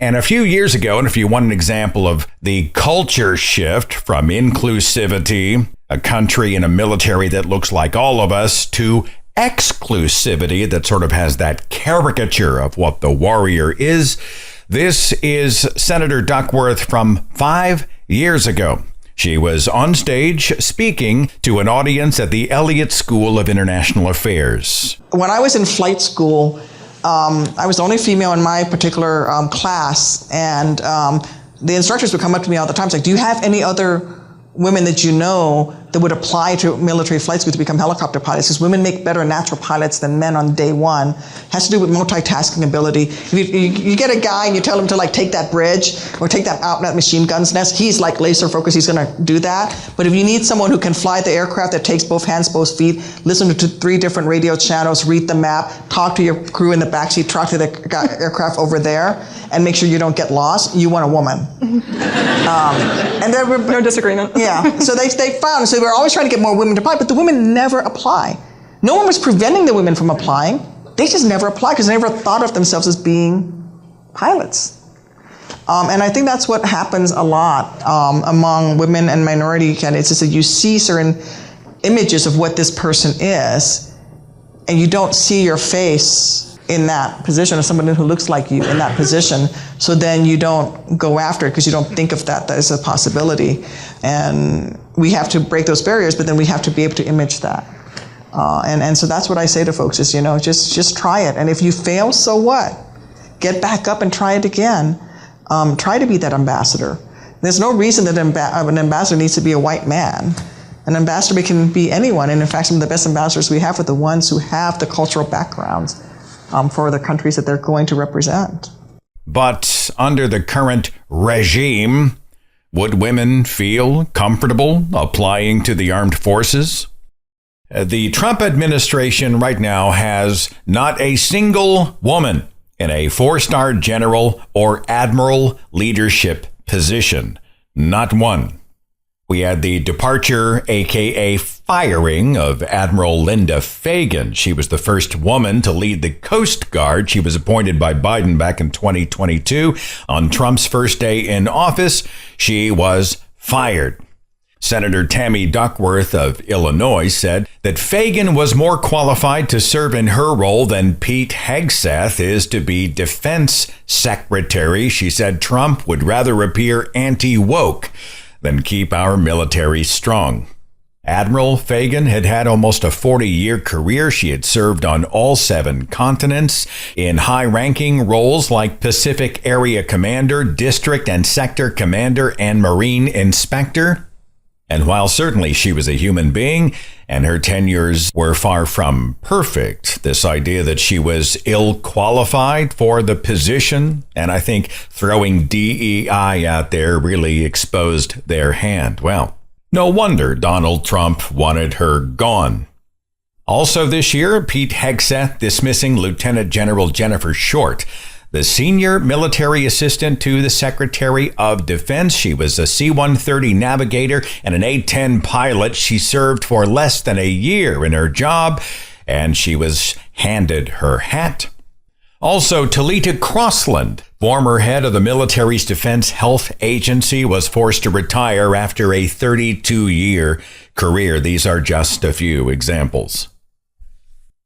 And a few years ago, and if you want an example of the culture shift from inclusivity a country and a military that looks like all of us, to exclusivity that sort of has that caricature of what the warrior is. This is Senator Duckworth from 5 years ago. She was on stage speaking to an audience at the Elliott School of International Affairs. When I was in flight school, I was the only female in my particular class, and the instructors would come up to me all the time. It's like, do you have any other women that you know that would apply to military flight school to become helicopter pilots? Because women make better natural pilots than men on day one. It has to do with multitasking ability. If you get a guy and you tell him to like take that bridge or take that out that machine gun's nest, he's like laser focused, he's gonna do that. But if you need someone who can fly the aircraft that takes both hands, both feet, listen to 3 different radio channels, read the map, talk to your crew in the backseat, talk to the aircraft over there, and make sure you don't get lost, you want a woman. And there were no disagreement. Yeah, so they found, so we're always trying to get more women to apply, but the women never apply. No one was preventing the women from applying. They just never applied because they never thought of themselves as being pilots. And I think that's what happens a lot among women and minority candidates, is that you see certain images of what this person is, and you don't see your face in that position, or somebody who looks like you in that position. So then you don't go after it because you don't think of that as a possibility. And we have to break those barriers, but then we have to be able to image that. And so that's what I say to folks is, just try it. And if you fail, so what? Get back up and try it again. Try to be that ambassador. There's no reason that an ambassador needs to be a white man. An ambassador can be anyone. And in fact, some of the best ambassadors we have are the ones who have the cultural backgrounds for the countries that they're going to represent. But under the current regime, would women feel comfortable applying to the armed forces? The Trump administration right now has not a single woman in a 4-star general or admiral leadership position. Not one. We had the departure, aka firing, of Admiral Linda Fagan. She was the first woman to lead the Coast Guard. She was appointed by Biden back in 2022. On Trump's first day in office, she was fired. Senator Tammy Duckworth of Illinois said that Fagan was more qualified to serve in her role than Pete Hegseth is to be defense secretary. She said Trump would rather appear anti-woke than keep our military strong. Admiral Fagan had had almost a 40-year career. She had served on all 7 continents in high-ranking roles like Pacific Area Commander, District and Sector Commander, and Marine Inspector. And while certainly she was a human being and her tenures were far from perfect, this idea that she was ill-qualified for the position, and I think throwing DEI out there really exposed their hand. Well, no wonder Donald Trump wanted her gone. Also this year, Pete Hegseth dismissing Lieutenant General Jennifer Short, the senior military assistant to the Secretary of Defense. She was a C-130 navigator and an A-10 pilot. She served for less than a year in her job, and she was handed her hat. Also, Talita Crossland, former head of the military's Defense Health Agency, was forced to retire after a 32-year career. These are just a few examples.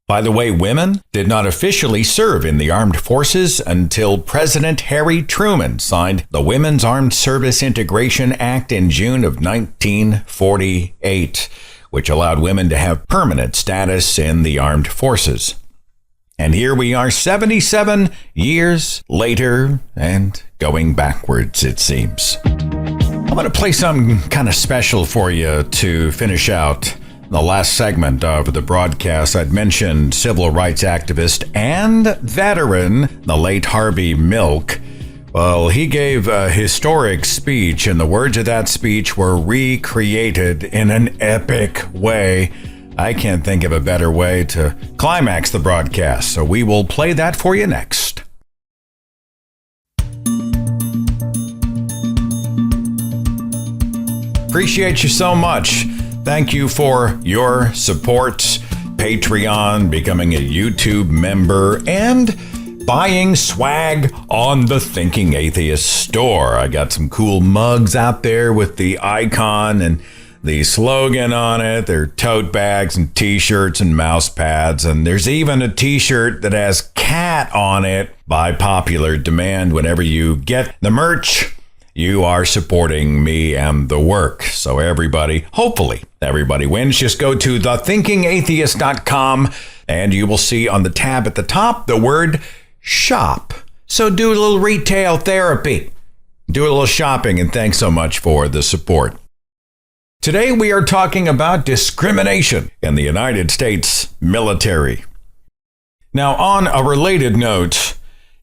By the way, women did not officially serve in the armed forces until President Harry Truman signed the Women's Armed Service Integration Act in June of 1948, which allowed women to have permanent status in the armed forces. And here we are 77 years later and going backwards, it seems. I'm going to play something kind of special for you to finish out the last segment of the broadcast. I'd mentioned civil rights activist and veteran, the late Harvey Milk. Well, he gave a historic speech, and the words of that speech were recreated in an epic way. I can't think of a better way to climax the broadcast, so we will play that for you next. Appreciate you so much. Thank you for your support, Patreon, becoming a YouTube member, and buying swag on the Thinking Atheist store. I got some cool mugs out there with the icon, and the slogan on it. There are tote bags and t-shirts and mouse pads, and there's even a t-shirt that has cat on it by popular demand. Whenever you get the merch, you are supporting me and the work. So everybody, hopefully everybody wins. Just go to thethinkingatheist.com and you will see on the tab at the top the word shop. So do a little retail therapy. Do a little shopping, and thanks so much for the support. Today we are talking about discrimination in the United States military. Now, on a related note,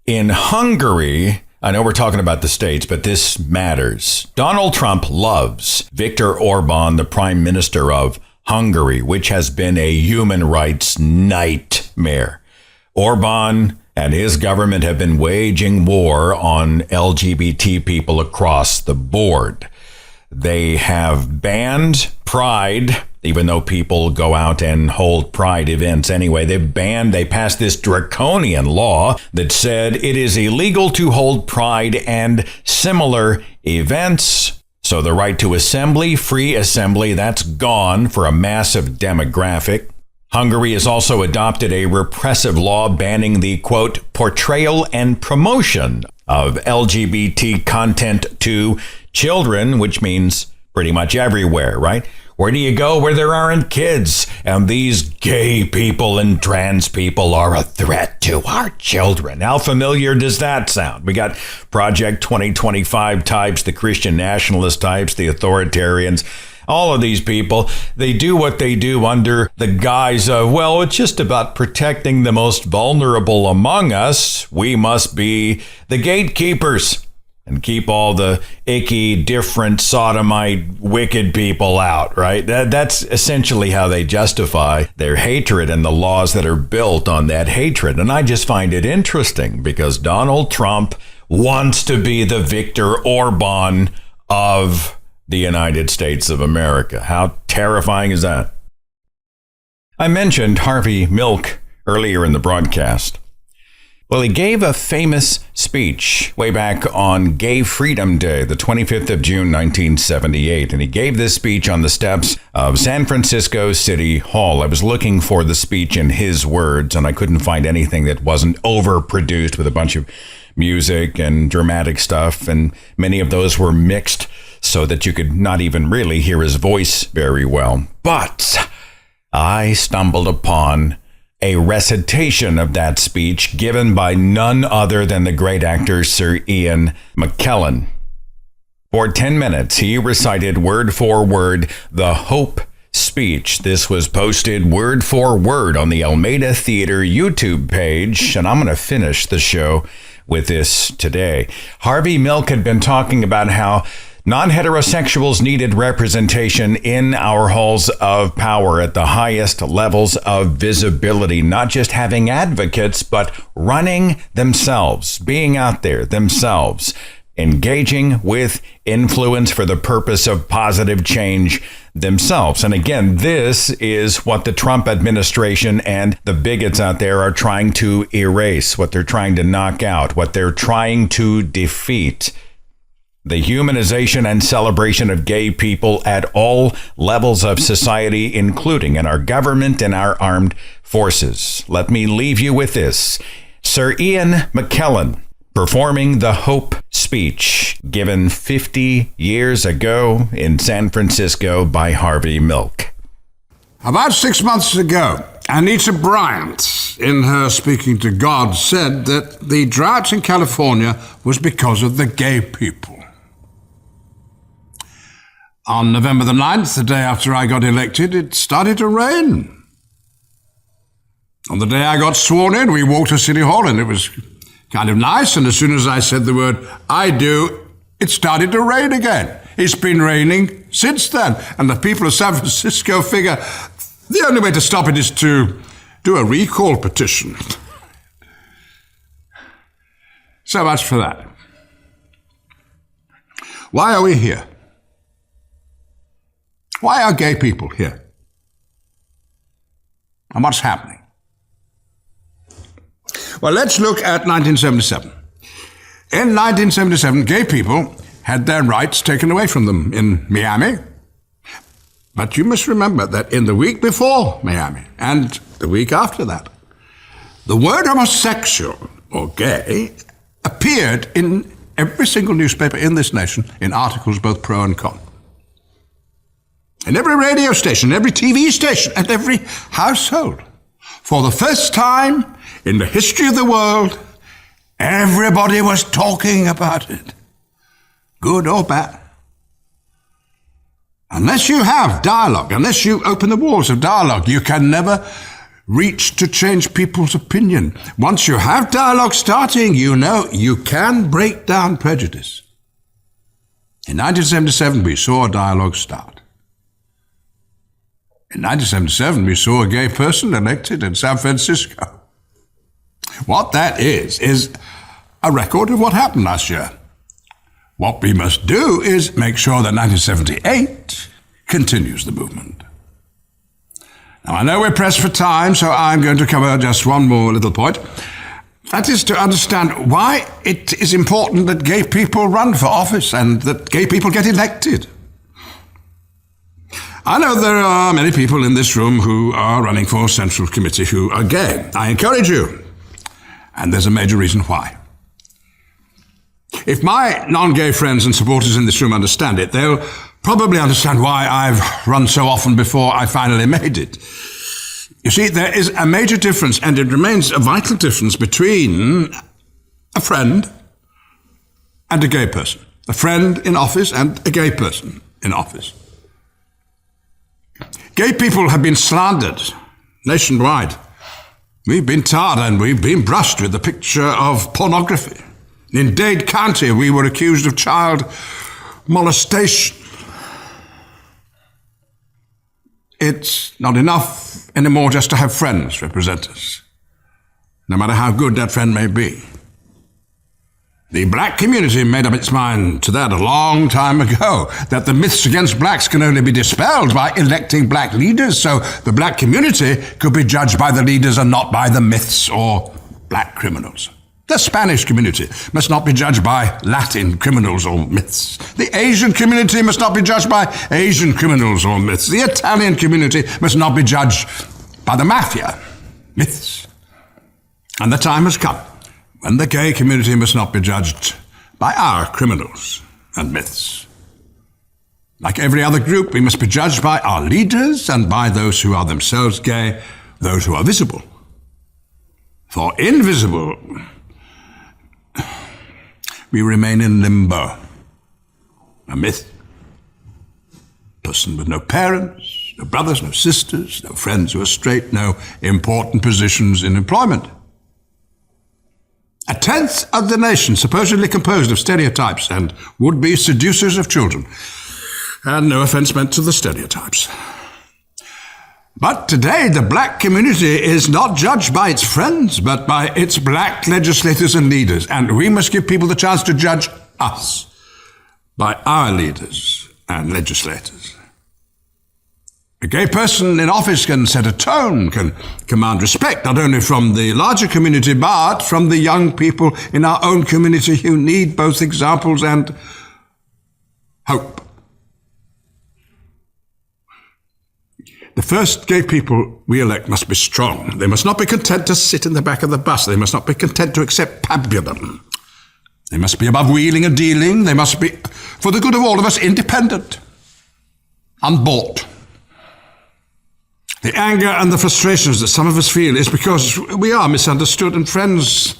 in Hungary, I know we're talking about the states, but this matters. Donald Trump loves Viktor Orban, the Prime Minister of Hungary, which has been a human rights nightmare. Orban and his government have been waging war on LGBT people across the board. They have banned Pride, even though people go out and hold Pride events anyway. They passed this draconian law that said it is illegal to hold Pride and similar events. So the right to assembly, free assembly, that's gone for a massive demographic. Hungary has also adopted a repressive law banning the, quote, portrayal and promotion of LGBT content to children, which means pretty much everywhere, right? Where do you go where there aren't kids? And these gay people and trans people are a threat to our children. How familiar does that sound? We got Project 2025 types, the Christian nationalist types, the authoritarians. All of these people, they do what they do under the guise of, well, it's just about protecting the most vulnerable among us. We must be the gatekeepers and keep all the icky, different, sodomite, wicked people out, right? That's essentially how they justify their hatred and the laws that are built on that hatred. And I just find it interesting because Donald Trump wants to be the Viktor Orban of the United States of America. How terrifying is that? I mentioned Harvey Milk earlier in the broadcast. Well, he gave a famous speech way back on Gay Freedom Day, the 25th of June, 1978. And he gave this speech on the steps of San Francisco City Hall. I was looking for the speech in his words, and I couldn't find anything that wasn't overproduced with a bunch of music and dramatic stuff. And many of those were mixed so that you could not even really hear his voice very well. But I stumbled upon a recitation of that speech given by none other than the great actor Sir Ian McKellen. For 10 minutes, he recited word for word the Hope speech. This was posted word for word on the Almeida Theater YouTube page, and I'm going to finish the show with this today. Harvey Milk had been talking about how non-heterosexuals needed representation in our halls of power at the highest levels of visibility, not just having advocates, but running themselves, being out there themselves, engaging with influence for the purpose of positive change themselves. And again, this is what the Trump administration and the bigots out there are trying to erase, what they're trying to knock out, what they're trying to defeat. The humanization and celebration of gay people at all levels of society, including in our government and our armed forces. Let me leave you with this. Sir Ian McKellen performing the Hope speech given 50 years ago in San Francisco by Harvey Milk. About 6 months ago, Anita Bryant, in her speaking to God, said that the drought in California was because of the gay people. On November the 9th, the day after I got elected, it started to rain. On the day I got sworn in, we walked to City Hall and it was kind of nice. And as soon as I said the word, I do, it started to rain again. It's been raining since then. And the people of San Francisco figure the only way to stop it is to do a recall petition. So much for that. Why are we here? Why are gay people here? And what's happening? Well, let's look at 1977. In 1977, gay people had their rights taken away from them in Miami. But you must remember that in the week before Miami and the week after that, the word homosexual or gay appeared in every single newspaper in this nation in articles both pro and con. In every radio station, every TV station, and every household. For the first time in the history of the world, everybody was talking about it, good or bad. Unless you have dialogue, unless you open the walls of dialogue, you can never reach to change people's opinion. Once you have dialogue starting, you know you can break down prejudice. In 1977, we saw a dialogue start. In 1977, we saw a gay person elected in San Francisco. What that is a record of what happened last year. What we must do is make sure that 1978 continues the movement. Now, I know we're pressed for time, so I'm going to cover just one more little point. That is to understand why it is important that gay people run for office and that gay people get elected. I know there are many people in this room who are running for Central Committee who are gay. I encourage you, and there's a major reason why. If my non-gay friends and supporters in this room understand it, they'll probably understand why I've run so often before I finally made it. You see, there is a major difference, and it remains a vital difference between a friend and a gay person. A friend in office and a gay person in office. Gay people have been slandered nationwide. We've been tarred and we've been brushed with the picture of pornography. In Dade County, we were accused of child molestation. It's not enough anymore just to have friends represent us, no matter how good that friend may be. The black community made up its mind to that a long time ago, that the myths against blacks can only be dispelled by electing black leaders, so the black community could be judged by the leaders and not by the myths or black criminals. The Spanish community must not be judged by Latin criminals or myths. The Asian community must not be judged by Asian criminals or myths. The Italian community must not be judged by the mafia, myths. And the time has come when the gay community must not be judged by our criminals and myths. Like every other group, we must be judged by our leaders and by those who are themselves gay, those who are visible. For invisible, we remain in limbo. A myth. Person with no parents, no brothers, no sisters, no friends who are straight, no important positions in employment. A tenth of the nation supposedly composed of stereotypes and would-be seducers of children. And no offense meant to the stereotypes. But today, the black community is not judged by its friends, but by its black legislators and leaders. And we must give people the chance to judge us by our leaders and legislators. A gay person in office can set a tone, can command respect, not only from the larger community, but from the young people in our own community who need both examples and hope. The first gay people we elect must be strong. They must not be content to sit in the back of the bus. They must not be content to accept pabulum. They must be above wheeling and dealing. They must be, for the good of all of us, independent, unbought. The anger and the frustrations that some of us feel is because we are misunderstood, and friends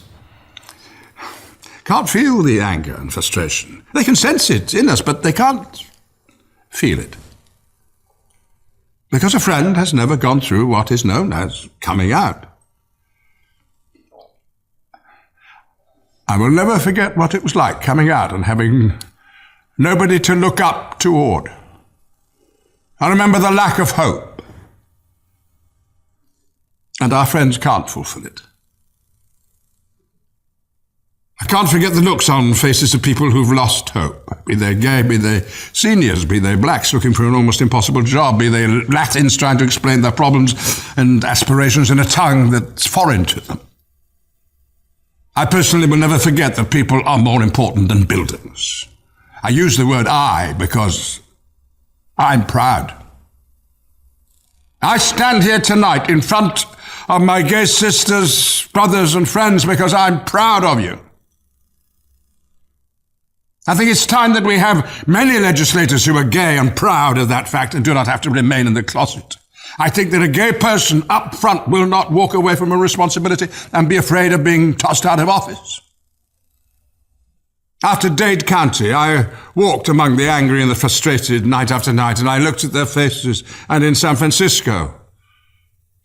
can't feel the anger and frustration. They can sense it in us, but they can't feel it. Because a friend has never gone through what is known as coming out. I will never forget what it was like coming out and having nobody to look up toward. I remember the lack of hope. And our friends can't fulfill it. I can't forget the looks on faces of people who've lost hope, be they gay, be they seniors, be they blacks looking for an almost impossible job, be they Latins trying to explain their problems and aspirations in a tongue that's foreign to them. I personally will never forget that people are more important than buildings. I use the word I because I'm proud I stand here tonight in front of my gay sisters, brothers, and friends because I'm proud of you. I think it's time that we have many legislators who are gay and proud of that fact and do not have to remain in the closet. I think that a gay person up front will not walk away from a responsibility and be afraid of being tossed out of office. After Dade County, I walked among the angry and the frustrated night after night, and I looked at their faces. And in San Francisco,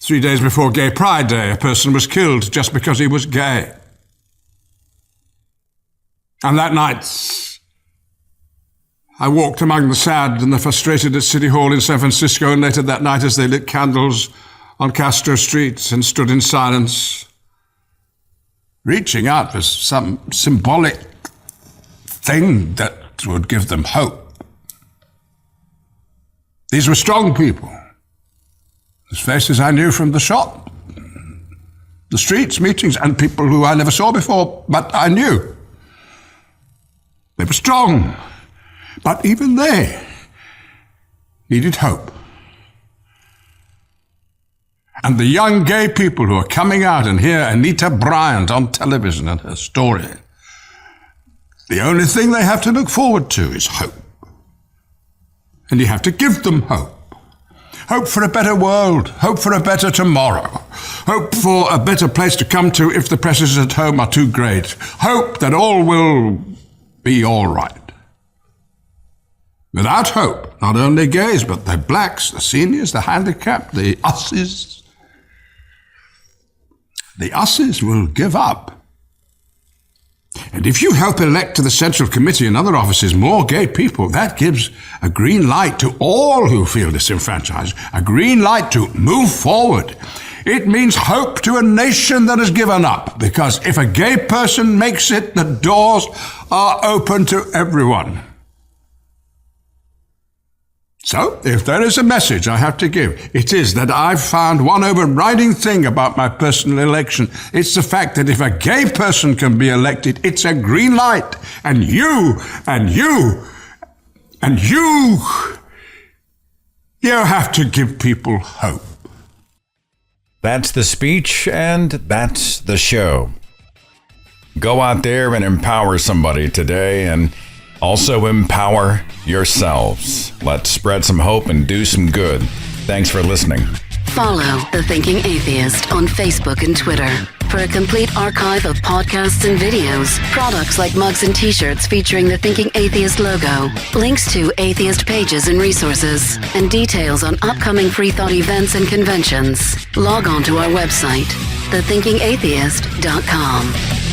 3 days before Gay Pride Day, a person was killed just because he was gay. And that night, I walked among the sad and the frustrated at City Hall in San Francisco, and later that night as they lit candles on Castro Street and stood in silence, reaching out for some symbolic thing that would give them hope. These were strong people, whose faces I knew from the shop, the streets, meetings, and people who I never saw before, but I knew. They were strong. But even they needed hope. And the young gay people who are coming out and hear Anita Bryant on television and her story, the only thing they have to look forward to is hope. And you have to give them hope. Hope for a better world. Hope for a better tomorrow. Hope for a better place to come to if the pressures at home are too great. Hope that all will be all right. Without hope, not only gays, but the blacks, the seniors, the handicapped, the usses will give up. And if you help elect to the Central Committee and other offices more gay people, that gives a green light to all who feel disenfranchised, a green light to move forward. It means hope to a nation that has given up, because if a gay person makes it, the doors are open to everyone. So, if there is a message I have to give, it is that I've found one overriding thing about my personal election. It's the fact that if a gay person can be elected, it's a green light. And you have to give people hope. That's the speech, and that's the show. Go out there and empower somebody today, and also empower yourselves. Let's spread some hope and do some good. Thanks for listening. Follow The Thinking Atheist on Facebook and Twitter for a complete archive of podcasts and videos, products like mugs and t-shirts featuring the Thinking Atheist logo, links to atheist pages and resources, and details on upcoming free thought events and conventions. Log on to our website, thethinkingatheist.com.